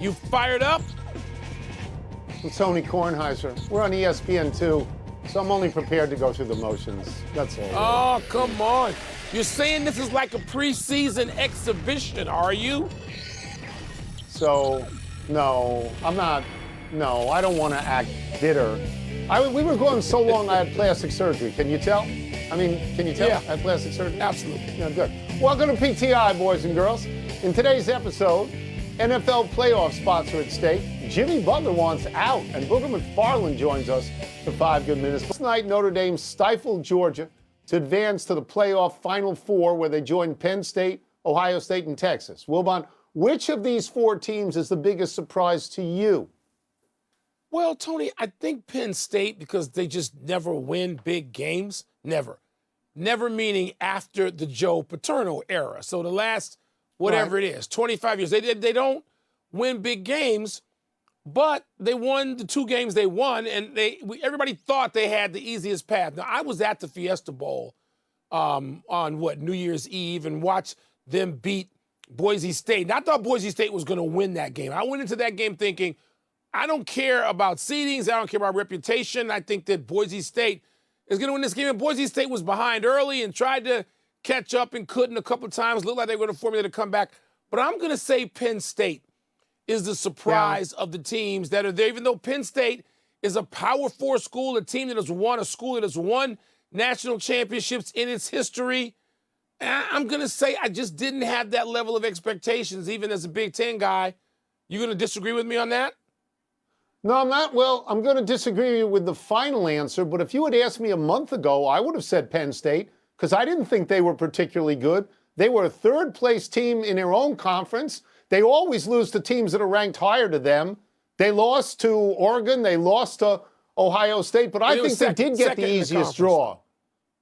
You fired up? I'm Tony Kornheiser. We're on ESPN2, so I'm only prepared to go through the motions. That's all. Oh, come on. You're saying this is like a preseason exhibition, are you? So, no, I'm not. No, I don't want to act bitter. We were going so long I had plastic surgery. Can you tell? Can you tell? Yeah. I had plastic surgery? Absolutely. Yeah, good. Welcome to PTI, boys and girls. In today's episode, NFL playoff spots are at stake. Jimmy Butler wants out, and Booger McFarland joins us for 5 good minutes. Last night, Notre Dame stifled Georgia to advance to the playoff Final Four, where they joined Penn State, Ohio State, and Texas. Wilbon, which of these 4 teams is the biggest surprise to you? Well, Tony, I think Penn State, because they just never win big games. Never. Never meaning after the Joe Paterno era. So the last, whatever it is, 25 years, they don't win big games, but they won the 2 games they won, and everybody thought they had the easiest path. Now, I was at the Fiesta Bowl on New Year's Eve and watched them beat Boise State. And I thought Boise State was going to win that game. I went into that game thinking, I don't care about seedings. I don't care about reputation. I think that Boise State is going to win this game. And Boise State was behind early and tried to catch up and couldn't a couple of times. Looked like they were going to formulate a comeback. But I'm going to say Penn State is the surprise of the teams that are there, even though Penn State is a Power 4 school, a team that has won, a school that has won national championships in its history. I'm going to say I just didn't have that level of expectations, even as a Big Ten guy. You going to disagree with me on that? No, I'm not. Well, I'm going to disagree with the final answer, but if you had asked me a month ago, I would have said Penn State, because I didn't think they were particularly good. They were a third-place team in their own conference. They always lose to teams that are ranked higher to them. They lost to Oregon. They lost to Ohio State, but I think they did get the easiest draw.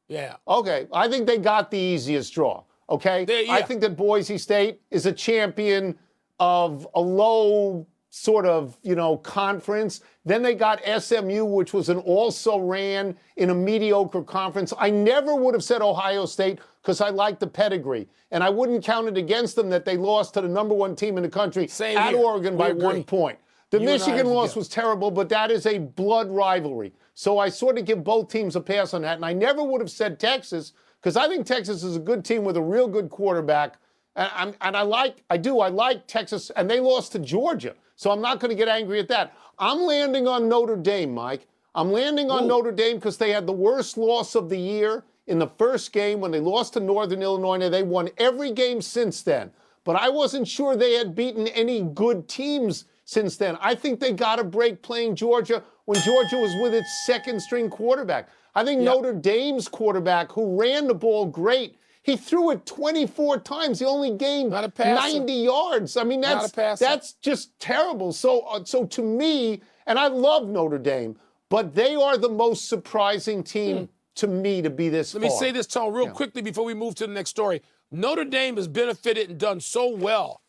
Yeah. Okay, I think they got the easiest draw, okay? I think that Boise State is a champion of a low sort of, conference. Then they got SMU, which was an also-ran in a mediocre conference. I never would have said Ohio State because I like the pedigree. And I wouldn't count it against them that they lost to the number 1 team in the country at Oregon by 1 point. The Michigan loss was terrible, but that is a blood rivalry. So I sort of give both teams a pass on that. And I never would have said Texas because I think Texas is a good team with a real good quarterback. And I like Texas, and they lost to Georgia. So I'm not going to get angry at that. I'm landing on Notre Dame, Mike. I'm landing on Notre Dame because they had the worst loss of the year in the first game when they lost to Northern Illinois. And they won every game since then. But I wasn't sure they had beaten any good teams since then. I think they got a break playing Georgia when Georgia was with its second-string quarterback. I think Notre Dame's quarterback, who ran the ball great, he threw it 24 times. He only gained 90 yards. I mean, that's just terrible. So to me, and I love Notre Dame, but they are the most surprising team to me to be this far. Let me say this, Tone, real quickly before we move to the next story. Notre Dame has benefited and done so well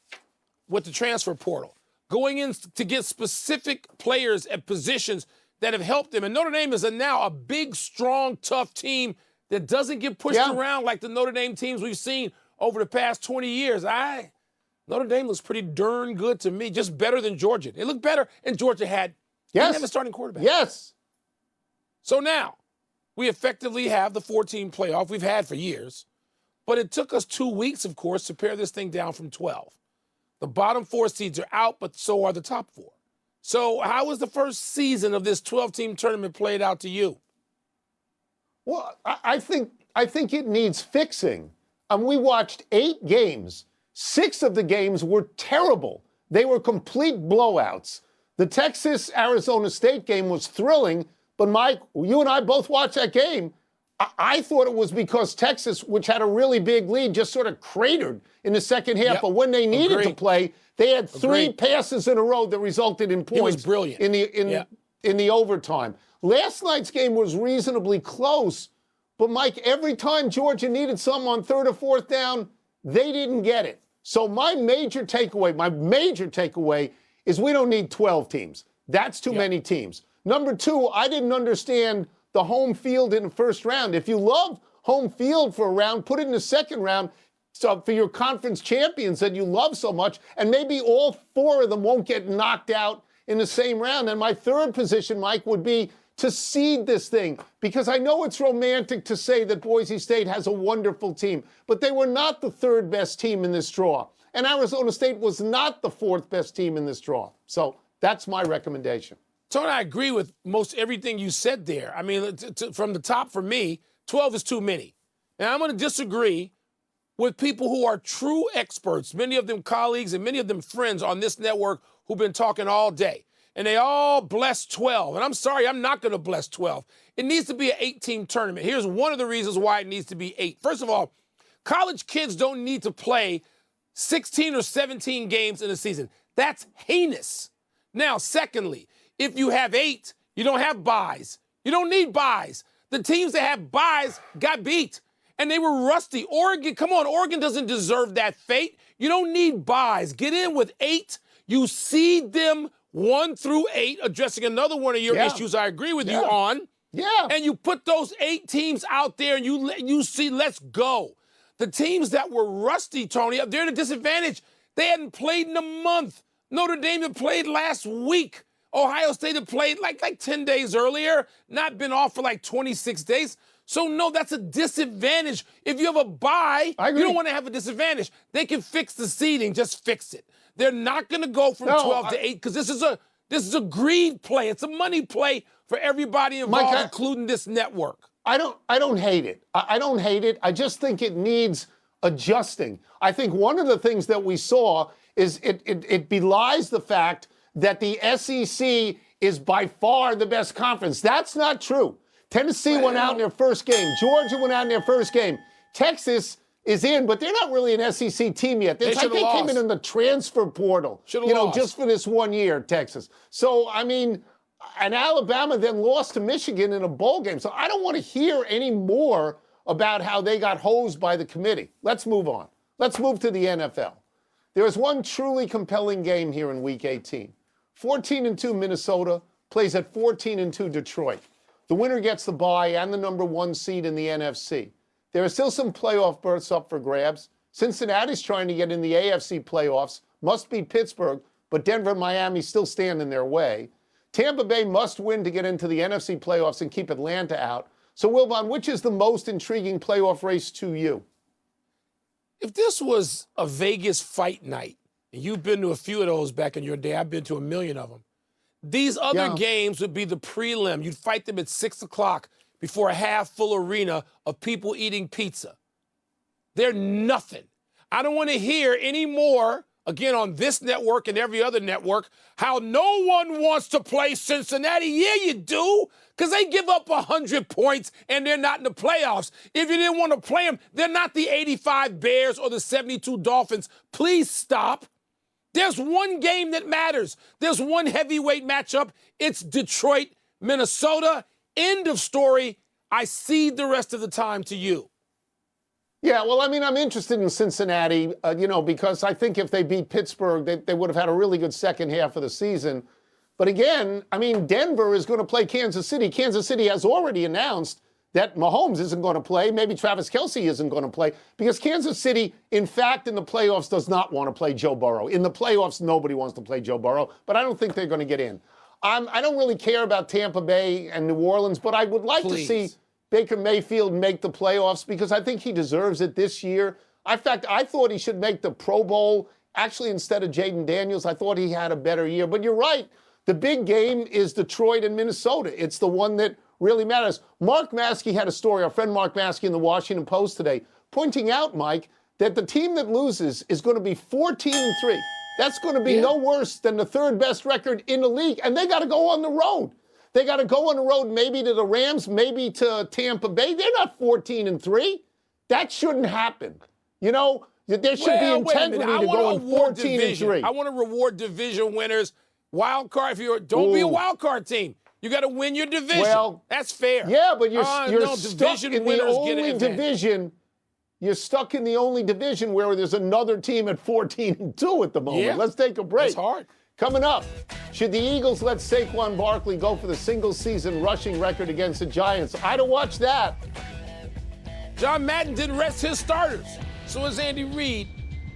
with the transfer portal, going in to get specific players at positions that have helped them. And Notre Dame is now a big, strong, tough team that doesn't get pushed around like the Notre Dame teams we've seen over the past 20 years. Notre Dame looks pretty darn good to me, just better than Georgia. They look better, and Georgia had a starting quarterback. Yes. So now, we effectively have the 4-team playoff we've had for years, but it took us 2 weeks, of course, to pare this thing down from 12. The bottom 4 seeds are out, but so are the top 4. So how was the first season of this 12-team tournament played out to you? Well, I think it needs fixing. We watched 8 games. 6 of the games were terrible. They were complete blowouts. The Texas-Arizona State game was thrilling, but Mike, you and I both watched that game. I thought it was because Texas, which had a really big lead, just sort of cratered in the second half. But when they needed to play, they had 3 passes in a row that resulted in points. It was brilliant. In the overtime. Last night's game was reasonably close, but Mike, every time Georgia needed something on 3rd or 4th down, they didn't get it. So my major takeaway is we don't need 12 teams. That's too many teams. Number 2, I didn't understand the home field in the first round. If you love home field for a round, put it in the second round. for your conference champions that you love so much, and maybe all 4 of them won't get knocked out in the same round. And my third position, Mike, would be to seed this thing, because I know it's romantic to say that Boise State has a wonderful team, but they were not the 3rd best team in this draw. And Arizona State was not the 4th best team in this draw. So that's my recommendation. Tony, I agree with most everything you said there. I mean, from the top, for me, 12 is too many. And I'm going to disagree with people who are true experts, many of them colleagues and many of them friends on this network who've been talking all day. And they all bless 12. And I'm sorry, I'm not going to bless 12. It needs to be an 8-team tournament. Here's one of the reasons why it needs to be 8. First of all, college kids don't need to play 16 or 17 games in a season. That's heinous. Now, secondly, if you have 8, you don't have buys. You don't need buys. The teams that have buys got beat, and they were rusty. Oregon, come on, Oregon doesn't deserve that fate. You don't need buys. Get in with 8. You seed them 1 through 8, addressing another one of your issues I agree with you on. Yeah. And you put those 8 teams out there, and you see, let's go. The teams that were rusty, Tony, they're at a disadvantage. They hadn't played in a month. Notre Dame had played last week. Ohio State had played like 10 days earlier, not been off for like 26 days. So, no, that's a disadvantage. If you have a bye, you don't want to have a disadvantage. They can fix the seeding. Just fix it. They're not going to go from 12 to 8 because this is a greed play. It's a money play for everybody involved, Mike, including this network. I don't hate it. I don't hate it. I just think it needs adjusting. I think one of the things that we saw is it belies the fact that the SEC is by far the best conference. That's not true. Tennessee went out in their first game. Georgia went out in their first game. Texas is in, but they're not really an SEC team yet. They came in the transfer portal, just for this 1 year, Texas. So, I mean, and Alabama then lost to Michigan in a bowl game. So I don't want to hear any more about how they got hosed by the committee. Let's move on. Let's move to the NFL. There is one truly compelling game here in Week 18. 14-2 Minnesota plays at 14-2 Detroit. The winner gets the bye and the number 1 seed in the NFC. There are still some playoff berths up for grabs. Cincinnati's trying to get in the AFC playoffs, must beat Pittsburgh, but Denver and Miami still stand in their way. Tampa Bay must win to get into the NFC playoffs and keep Atlanta out. So, Wilbon, which is the most intriguing playoff race to you? If this was a Vegas fight night, and you've been to a few of those back in your day, I've been to a million of them, these other games would be the prelim. You'd fight them at 6 o'clock before a half-full arena of people eating pizza. They're nothing. I don't want to hear any more, again, on this network and every other network, how no one wants to play Cincinnati. Yeah, you do, because they give up 100 points and they're not in the playoffs. If you didn't want to play them, they're not the 85 Bears or the 72 Dolphins. Please stop. There's one game that matters. There's one heavyweight matchup. It's Detroit, Minnesota. End of story. I cede the rest of the time to you. Yeah, well, I mean, I'm interested in Cincinnati, because I think if they beat Pittsburgh, they would have had a really good second half of the season. But again, I mean, Denver is going to play Kansas City. Kansas City has already announced that Mahomes isn't going to play. Maybe Travis Kelce isn't going to play because Kansas City, in fact, in the playoffs does not want to play Joe Burrow. In the playoffs, nobody wants to play Joe Burrow, but I don't think they're going to get in. I don't really care about Tampa Bay and New Orleans, but I would like to see Baker Mayfield make the playoffs because I think he deserves it this year. In fact, I thought he should make the Pro Bowl. Actually, instead of Jaden Daniels, I thought he had a better year. But you're right. The big game is Detroit and Minnesota. It's the one that really matters. Mark Maskey had a story, our friend Mark Maskey in the Washington Post today, pointing out, Mike, that the team that loses is going to be 14-3. That's going to be no worse than the 3rd best record in the league. And they got to go on the road. They got to go on the road maybe to the Rams, maybe to Tampa Bay. They're not 14-3. That shouldn't happen. There should be integrity to go 14-3. I want to reward division winners. Wild card, don't be a wild card team. You got to win your division. Well, that's fair. Yeah, but you're stuck in the only division. You're stuck in the only division where there's another team at 14-2 at the moment. Yeah. Let's take a break. It's hard. Coming up, should the Eagles let Saquon Barkley go for the single-season rushing record against the Giants? I'd have watched that. John Madden didn't rest his starters. So is Andy Reid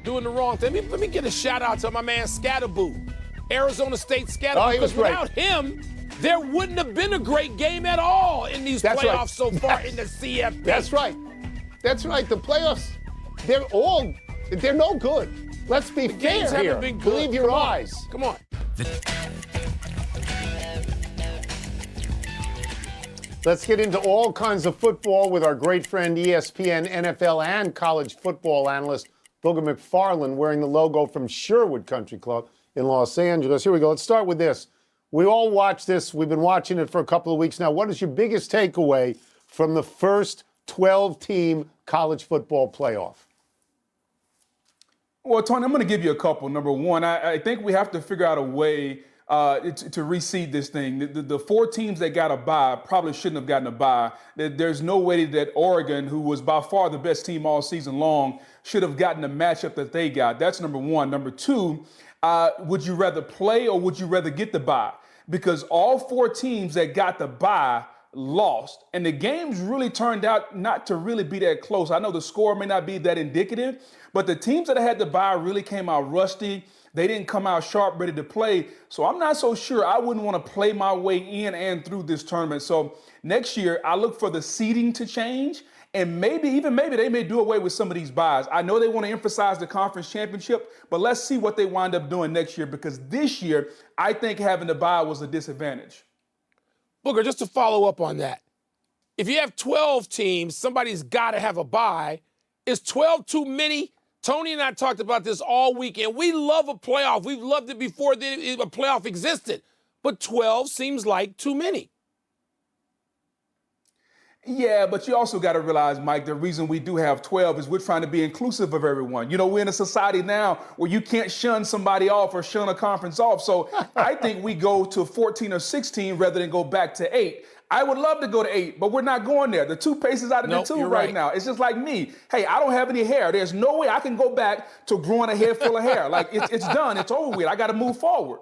doing the wrong thing. Let me get a shout out to my man Scatterboo, Arizona State Scatterboo. Oh, he was because without him, there wouldn't have been a great game at all in these playoffs so far in the CFP. That's right. That's right. The playoffs, they're no good. Let's be fair here. Believe your eyes. Come on. Let's get into all kinds of football with our great friend ESPN, NFL, and college football analyst Booger McFarland, wearing the logo from Sherwood Country Club in Los Angeles. Here we go. Let's start with this. We all watch this. We've been watching it for a couple of weeks now. What is your biggest takeaway from the first 12-team college football playoff? Well, Tony, I'm going to give you a couple. Number one, I think we have to figure out a way to reseed this thing. The four teams that got a bye probably shouldn't have gotten a bye. There's no way that Oregon, who was by far the best team all season long, should have gotten the matchup that they got. That's number one. Number two, would you rather play or would you rather get the bye? Because all four teams that got the bye lost. And the games really turned out not to really be that close. I know the score may not be that indicative, but the teams that had the bye really came out rusty. They didn't come out sharp, ready to play. So I'm not so sure I wouldn't want to play my way in and through this tournament. So next year, I look for the seeding to change. And maybe they may do away with some of these buys. I know they want to emphasize the conference championship, but let's see what they wind up doing next year, because this year, I think having the bye was a disadvantage. Booger, just to follow up on that, if you have 12 teams, somebody's got to have a bye. Is 12 too many? Tony and I talked about this all weekend. We love a playoff. We've loved it before a playoff existed. But 12 seems like too many. Yeah, but you also got to realize, Mike, the reason we do have 12 is we're trying to be inclusive of everyone. You know, we're in a society now where you can't shun somebody off or shun a conference off. So I think we go to 14 or 16 rather than go back to 8. I would love to go to 8, but we're not going there. The toothpaste is out of the tube right now. It's just like me. Hey, I don't have any hair. There's no way I can go back to growing a head full of hair. Like, it's done. It's over with. I got to move forward.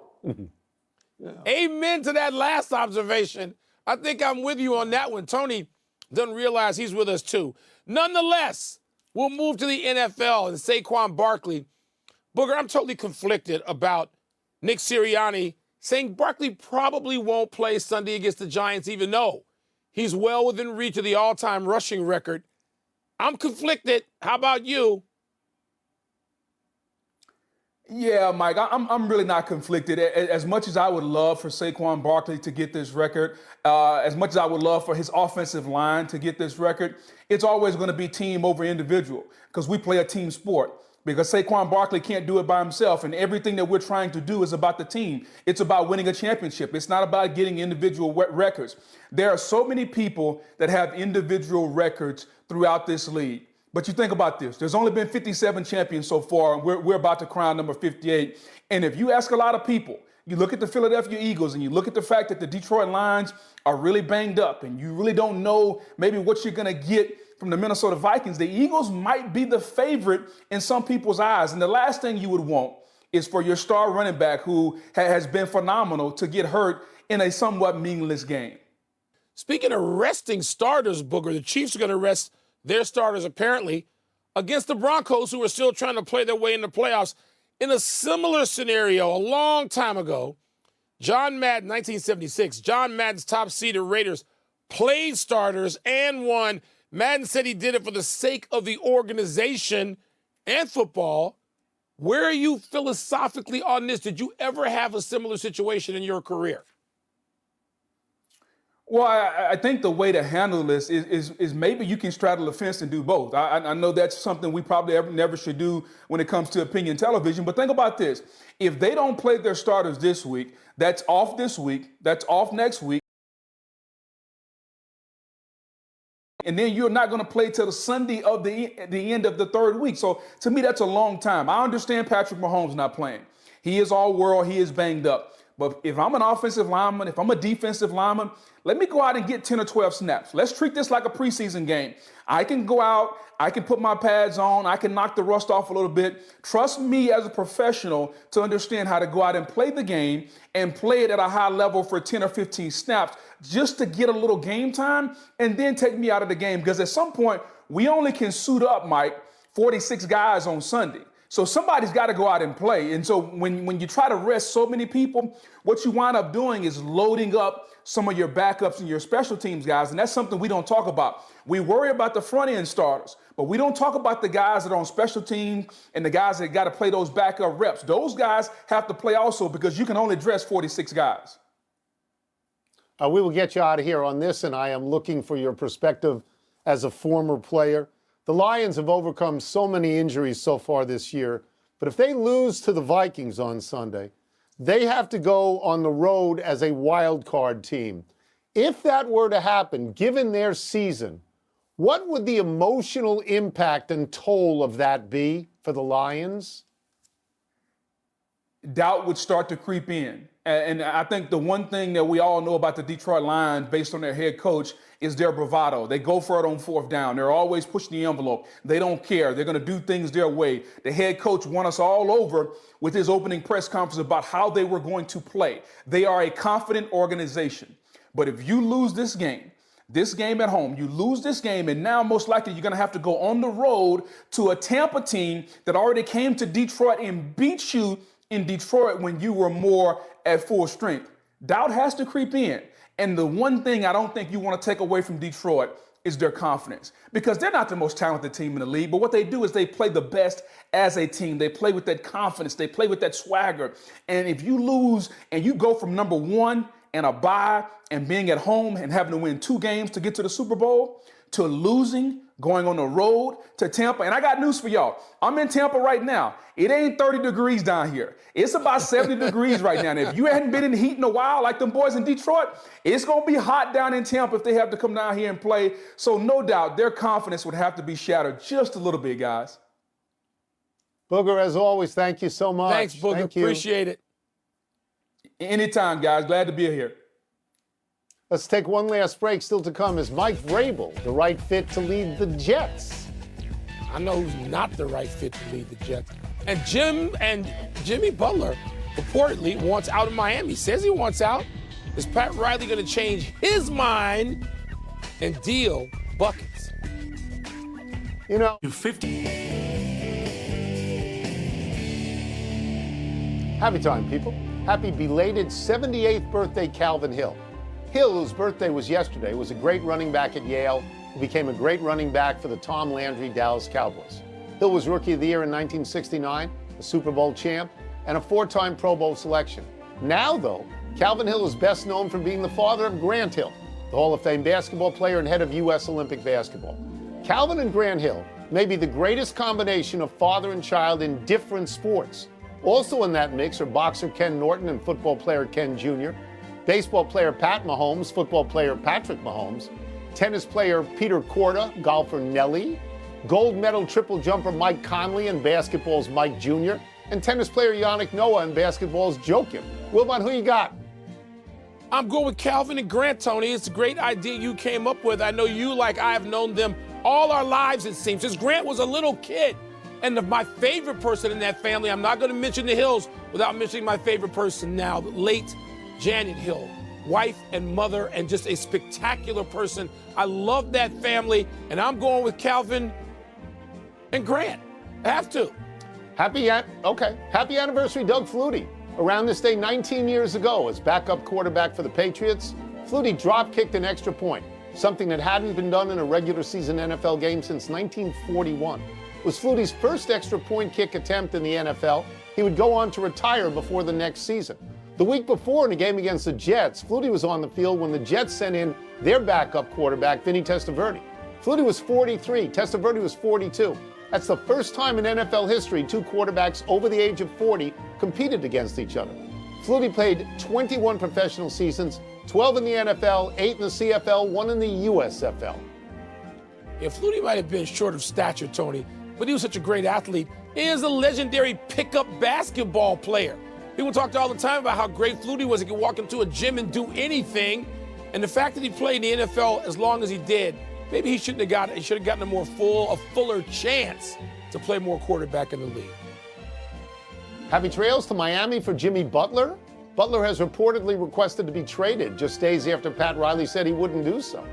Amen to that last observation. I think I'm with you on that one. Tony doesn't realize he's with us too. Nonetheless, we'll move to the NFL and Saquon Barkley. Booger, I'm totally conflicted about Nick Sirianni saying Barkley probably won't play Sunday against the Giants, even though he's well within reach of the all-time rushing record. I'm conflicted. How about you? Yeah, Mike, I'm really not conflicted. As much as I would love for Saquon Barkley to get this record, as much as I would love for his offensive line to get this record, it's always going to be team over individual, because we play a team sport. Because Saquon Barkley can't do it by himself, and everything that we're trying to do is about the team. It's about winning a championship. It's not about getting individual records. There are so many people that have individual records throughout this league. But you think about this. There's only been 57 champions so far, and we're about to crown number 58. And if you ask a lot of people, you look at the Philadelphia Eagles and you look at the fact that the Detroit Lions are really banged up and you really don't know maybe what you're going to get from the Minnesota Vikings, the Eagles might be the favorite in some people's eyes. And the last thing you would want is for your star running back, who has been phenomenal, to get hurt in a somewhat meaningless game. Speaking of resting starters, Booger, the Chiefs are going to rest their starters apparently against the Broncos, who are still trying to play their way in the playoffs. In a similar scenario, a long time ago, John Madden, 1976, John Madden's top-seeded Raiders played starters and won. Madden said he did it for the sake of the organization and football. Where are you philosophically on this? Did you ever have a similar situation in your career? Well, I think the way to handle this is maybe you can straddle the fence and do both. I know that's something we probably never should do when it comes to opinion television. But think about this. If they don't play their starters this week, that's off this week, that's off next week. And then you're not going to play till the Sunday of the end of the third week. So to me, that's a long time. I understand Patrick Mahomes not playing. He is all world. He is banged up. But if I'm an offensive lineman, if I'm a defensive lineman, let me go out and get 10 or 12 snaps. Let's treat this like a preseason game. I can go out, I can put my pads on, I can knock the rust off a little bit. Trust me as a professional to understand how to go out and play the game and play it at a high level for 10 or 15 snaps just to get a little game time, and then take me out of the game. Because at some point, we only can suit up, Mike, 46 guys on Sunday. So somebody's got to go out and play. And so when you try to rest so many people, what you wind up doing is loading up some of your backups and your special teams guys. And that's something we don't talk about. We worry about the front end starters, but we don't talk about the guys that are on special teams and the guys that got to play those backup reps. Those guys have to play also because you can only dress 46 guys. We will get you out of here on this, and I am looking for your perspective as a former player. The Lions have overcome so many injuries so far this year, but if they lose to the Vikings on Sunday, they have to go on the road as a wild card team. If that were to happen, given their season, what would the emotional impact and toll of that be for the Lions? Doubt would start to creep in. And I think the one thing that we all know about the Detroit Lions, based on their head coach, is their bravado. They go for it on fourth down. They're always pushing the envelope. They don't care. They're going to do things their way. The head coach won us all over with his opening press conference about how they were going to play. They are a confident organization. But if you lose this game at home, you lose this game, and now most likely you're going to have to go on the road to a Tampa team that already came to Detroit and beat you in Detroit when you were more at full strength. Doubt has to creep in. And the one thing I don't think you want to take away from Detroit is their confidence, because they're not the most talented team in the league, but what they do is they play the best as a team. They play with that confidence. They play with that swagger. And if you lose and you go from number one and a bye and being at home and having to win 2 games to get to the Super Bowl, to losing, going on the road to Tampa. And I got news for y'all. I'm in Tampa right now. It ain't 30 degrees down here. It's about 70 degrees right now. And if you hadn't been in the heat in a while, like them boys in Detroit, it's going to be hot down in Tampa if they have to come down here and play. So no doubt their confidence would have to be shattered just a little bit, guys. Booger, as always, thank you so much. Thanks, Booger. Appreciate it. Anytime, guys. Glad to be here. Let's take one last break. Still to come, is Mike Vrabel the right fit to lead the Jets? I know who's not the right fit to lead the Jets. And Jimmy Butler reportedly wants out of Miami. Says he wants out. Is Pat Riley going to change his mind and deal buckets? You know, 50. Happy time, people. Happy belated 78th birthday, Calvin Hill. Hill, whose birthday was yesterday, was a great running back at Yale who became a great running back for the Tom Landry Dallas Cowboys. Hill was Rookie of the Year in 1969, a Super Bowl champ, and a 4-time Pro Bowl selection. Now, though, Calvin Hill is best known for being the father of Grant Hill, the Hall of Fame basketball player and head of U.S. Olympic basketball. Calvin and Grant Hill may be the greatest combination of father and child in different sports. Also in that mix are boxer Ken Norton and football player Ken Jr., baseball player Pat Mahomes, football player Patrick Mahomes, tennis player Peter Korda, golfer Nelly, gold medal triple jumper Mike Conley and basketball's Mike Jr., and tennis player Yannick Noah and basketball's Joakim. Wilbon, who you got? I'm going with Calvin and Grant, Tony. It's a great idea you came up with. I know you, like I, have known them all our lives, it seems, since Grant was a little kid. And my favorite person in that family, I'm not going to mention the Hills without mentioning my favorite person now, the late Janet Hill, wife and mother, and just a spectacular person. I love that family, and I'm going with Calvin and Grant. I have to. Happy anniversary, Doug Flutie. Around this day 19 years ago, as backup quarterback for the Patriots, Flutie drop-kicked an extra point, something that hadn't been done in a regular season NFL game since 1941. It was Flutie's first extra point kick attempt in the NFL. He would go on to retire before the next season. The week before, in a game against the Jets, Flutie was on the field when the Jets sent in their backup quarterback, Vinny Testaverde. Flutie was 43, Testaverde was 42. That's the first time in NFL history 2 quarterbacks over the age of 40 competed against each other. Flutie played 21 professional seasons, 12 in the NFL, 8 in the CFL, 1 in the USFL. Yeah, Flutie might have been short of stature, Tony, but he was such a great athlete. He is a legendary pickup basketball player. People talked all the time about how great Flutie was. He could walk into a gym and do anything. And the fact that he played in the NFL as long as he did, maybe he should have gotten a fuller chance to play more quarterback in the league. Happy trails to Miami for Jimmy Butler. Butler has reportedly requested to be traded just days after Pat Riley said he wouldn't do so.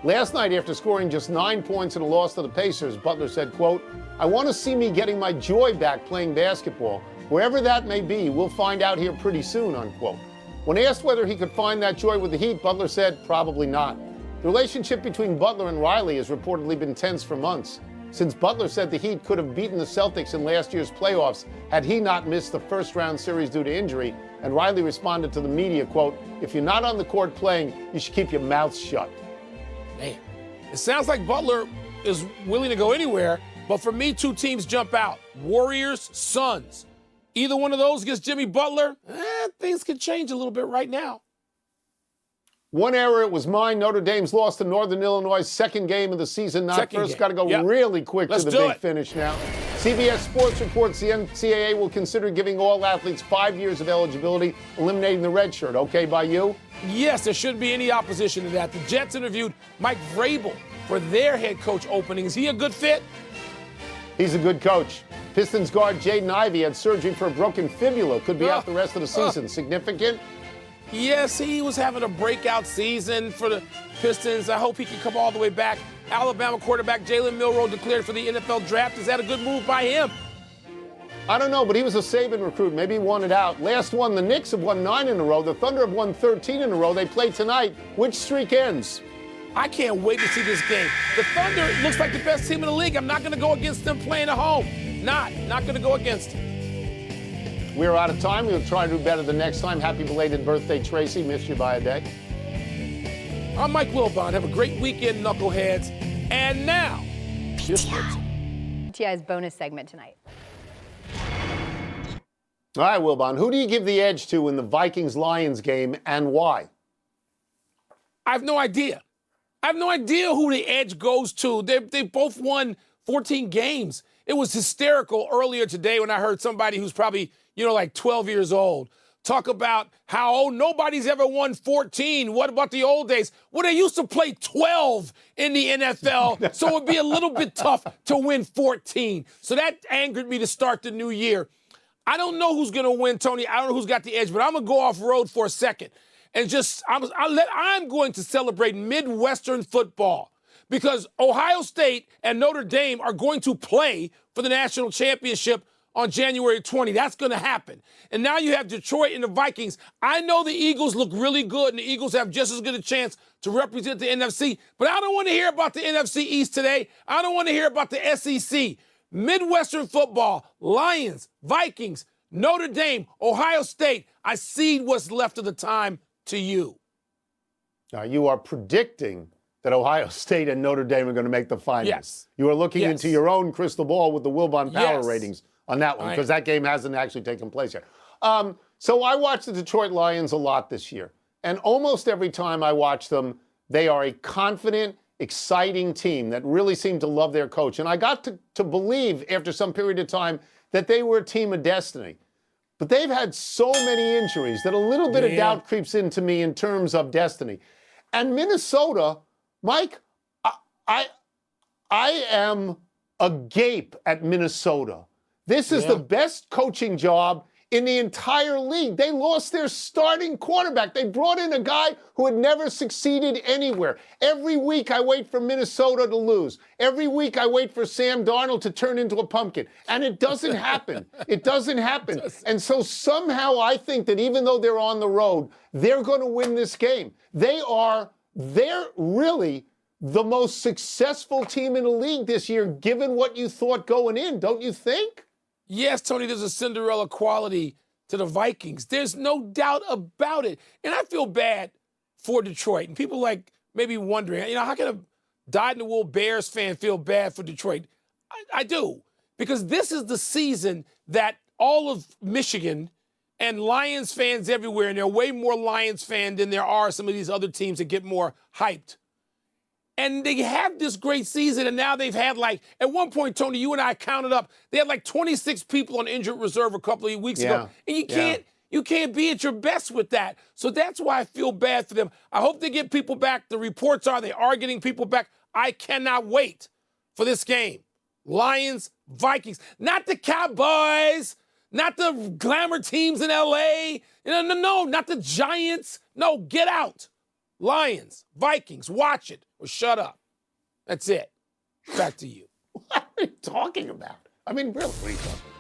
Last night, after scoring just 9 points in a loss to the Pacers, Butler said, quote, "I want to see me getting my joy back playing basketball. Wherever that may be, we'll find out here pretty soon," unquote. When asked whether he could find that joy with the Heat, Butler said, probably not. The relationship between Butler and Riley has reportedly been tense for months, since Butler said the Heat could have beaten the Celtics in last year's playoffs had he not missed the first-round series due to injury, and Riley responded to the media, quote, "If you're not on the court playing, you should keep your mouth shut." Man, it sounds like Butler is willing to go anywhere, but for me, two teams jump out. Warriors, Suns. Either one of those gets Jimmy Butler, things could change a little bit right now. One error, it was mine. Notre Dame's lost to Northern Illinois' second game of the season. Not first. Got to go really quick to the big finish now. CBS Sports reports the NCAA will consider giving all athletes 5 years of eligibility, eliminating the red shirt. Okay by you? Yes, there shouldn't be any opposition to that. The Jets interviewed Mike Vrabel for their head coach opening. Is he a good fit? He's a good coach. Pistons guard Jaden Ivey had surgery for a broken fibula. Could be out the rest of the season. Significant? Yes, he was having a breakout season for the Pistons. I hope he can come all the way back. Alabama quarterback Jalen Milroe declared for the NFL draft. Is that a good move by him? I don't know, but he was a Saban recruit. Maybe he won it out. Last one, the Knicks have won 9 in a row. The Thunder have won 13 in a row. They play tonight. Which streak ends? I can't wait to see this game. The Thunder looks like the best team in the league. I'm not going to go against them playing at home. Not going to go against them. We're out of time. We'll try to do better the next time. Happy belated birthday, Tracy. Missed you by a day. I'm Mike Wilbon. Have a great weekend, knuckleheads. And now, TI's bonus segment tonight. All right, Wilbon. Who do you give the edge to in the Vikings-Lions game and why? I have no idea. I have no idea who the edge goes to. They both won 14 games. It was hysterical earlier today when I heard somebody who's probably, like 12 years old talk about how, nobody's ever won 14. What about the old days? Well, they used to play 12 in the NFL, so it would be a little bit tough to win 14. So that angered me to start the new year. I don't know who's going to win, Tony. I don't know who's got the edge, but I'm going to go off road for a second. And I'm going to celebrate Midwestern football because Ohio State and Notre Dame are going to play for the national championship on January 20. That's going to happen. And now you have Detroit and the Vikings. I know the Eagles look really good, and the Eagles have just as good a chance to represent the NFC, but I don't want to hear about the NFC East today. I don't want to hear about the SEC. Midwestern football, Lions, Vikings, Notre Dame, Ohio State. I cede what's left of the time to you. Now, you are predicting that Ohio State and Notre Dame are going to make the finals. Yes. You are looking into your own crystal ball with the Wilbon Power ratings on that one, because that game hasn't actually taken place yet. So I watched the Detroit Lions a lot this year, and almost every time I watch them, they are a confident, exciting team that really seemed to love their coach. And I got to believe after some period of time that they were a team of destiny. But they've had so many injuries that a little bit of doubt creeps into me in terms of destiny. And Minnesota, Mike, I am agape at Minnesota. This is the best coaching job in the entire league. They lost their starting quarterback. They brought in a guy who had never succeeded anywhere. Every week I wait for Minnesota to lose. Every week I wait for Sam Darnold to turn into a pumpkin. And it doesn't happen. It doesn't happen. And so somehow I think that even though they're on the road, they're going to win this game. They're really the most successful team in the league this year, given what you thought going in, don't you think? Yes, Tony, there's a Cinderella quality to the Vikings. There's no doubt about it. And I feel bad for Detroit. And people maybe wondering, how can a dyed-in-the-wool Bears fan feel bad for Detroit? I do. Because this is the season that all of Michigan and Lions fans everywhere, and there are way more Lions fans than there are some of these other teams that get more hyped. And they have this great season, and now they've had at one point, Tony, you and I counted up, they had 26 people on injured reserve a couple of weeks ago. And you can't be at your best with that. So that's why I feel bad for them. I hope they get people back. The reports are they are getting people back. I cannot wait for this game. Lions, Vikings, not the Cowboys, not the glamour teams in LA. No, not the Giants. No, get out. Lions, Vikings, watch it or shut up. That's it. Back to you. What are you talking about? I mean, really, what are you talking about?